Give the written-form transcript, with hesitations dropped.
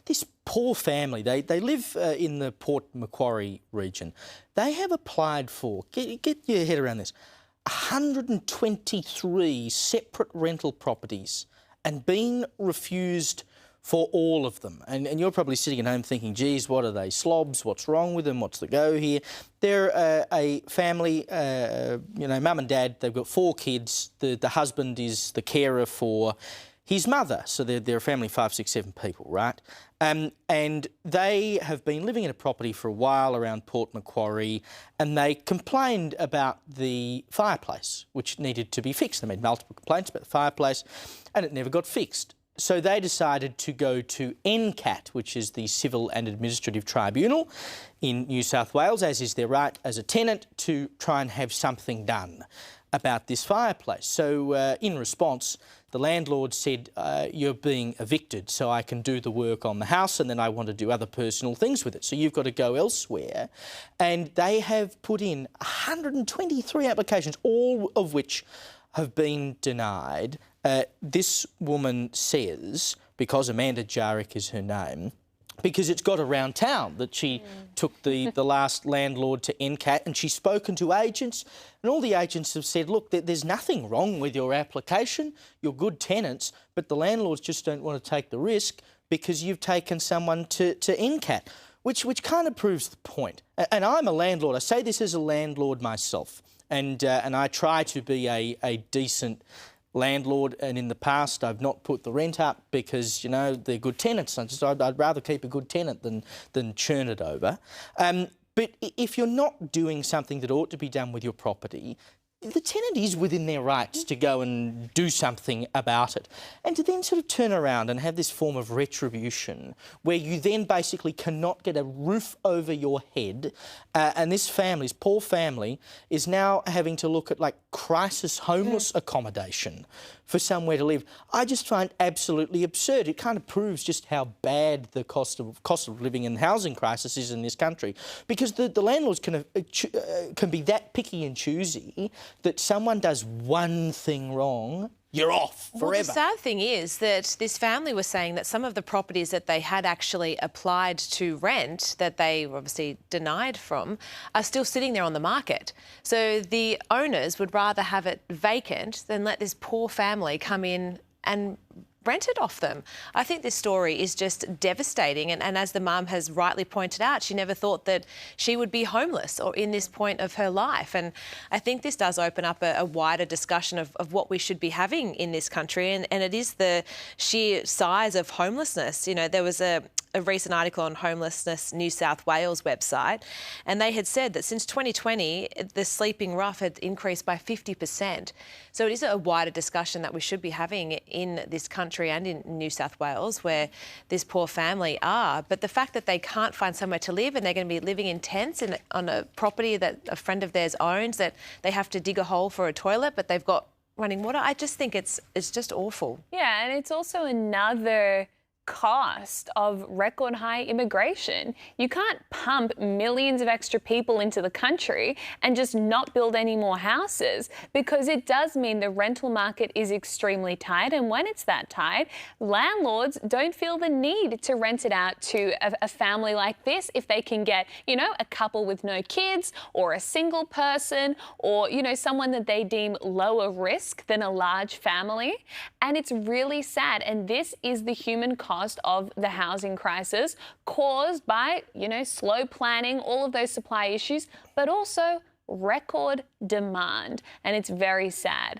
this poor family, they live in the Port Macquarie region. They have applied for, get your head around this, 123 separate rental properties and been refused for all of them. And you're probably sitting at home thinking, geez, what are they, slobs? What's wrong with them? What's the go here? They're a family, mum and dad, they've got 4 kids. The husband is the carer for his mother. So they're a family of 5, 6, 7 people, right? And they have been living in a property for a while around Port Macquarie, and they complained about the fireplace, which needed to be fixed. They made multiple complaints about the fireplace, and it never got fixed. So they decided to go to NCAT, which is the Civil and Administrative Tribunal in New South Wales, as is their right as a tenant, to try and have something done about this fireplace. So in response, the landlord said, you're being evicted, so I can do the work on the house and then I want to do other personal things with it. So you've got to go elsewhere. And they have put in 123 applications, all of which have been denied. This woman says, because Amanda Jarek is her name, because it's got around town that she took the last landlord to NCAT, and she's spoken to agents, and all the agents have said, look, there's nothing wrong with your application, you're good tenants, but the landlords just don't want to take the risk because you've taken someone to NCAT, which kind of proves the point. And I'm a landlord. I say this as a landlord myself, and I try to be a decent landlord, and in the past I've not put the rent up because, you know, they're good tenants. I'd rather keep a good tenant than churn it over. But if you're not doing something that ought to be done with your property, the tenant is within their rights to go and do something about it. And to then sort of turn around and have this form of retribution where you then basically cannot get a roof over your head, and this poor family, is now having to look at like crisis homeless accommodation for somewhere to live. I just find absolutely absurd. It kind of proves just how bad the cost of living and housing crisis is in this country, because the landlords can be that picky and choosy that someone does one thing wrong, you're off forever. Well, the sad thing is that this family was saying that some of the properties that they had actually applied to rent, that they were obviously denied from, are still sitting there on the market. So the owners would rather have it vacant than let this poor family come in and rent it off them. I think this story is just devastating, and as the mum has rightly pointed out, she never thought that she would be homeless or in this point of her life. And I think this does open up a wider discussion of what we should be having in this country, and it is the sheer size of homelessness. You know, there was a recent article on Homelessness New South Wales website, and they had said that since 2020, the sleeping rough had increased by 50%. So it is a wider discussion that we should be having in this country and in New South Wales, where this poor family are. But the fact that they can't find somewhere to live and they're going to be living in tents on a property that a friend of theirs owns, that they have to dig a hole for a toilet, but they've got running water, I just think it's just awful. Yeah, and it's also another cost of record high immigration. You can't pump millions of extra people into the country and just not build any more houses, because it does mean the rental market is extremely tight. And when it's that tight, landlords don't feel the need to rent it out to a family like this if they can get, you know, a couple with no kids, or a single person, or, you know, someone that they deem lower risk than a large family. And it's really sad. And this is the human cost of the housing crisis, caused by, you know, slow planning, all of those supply issues, but also record demand. And it's very sad.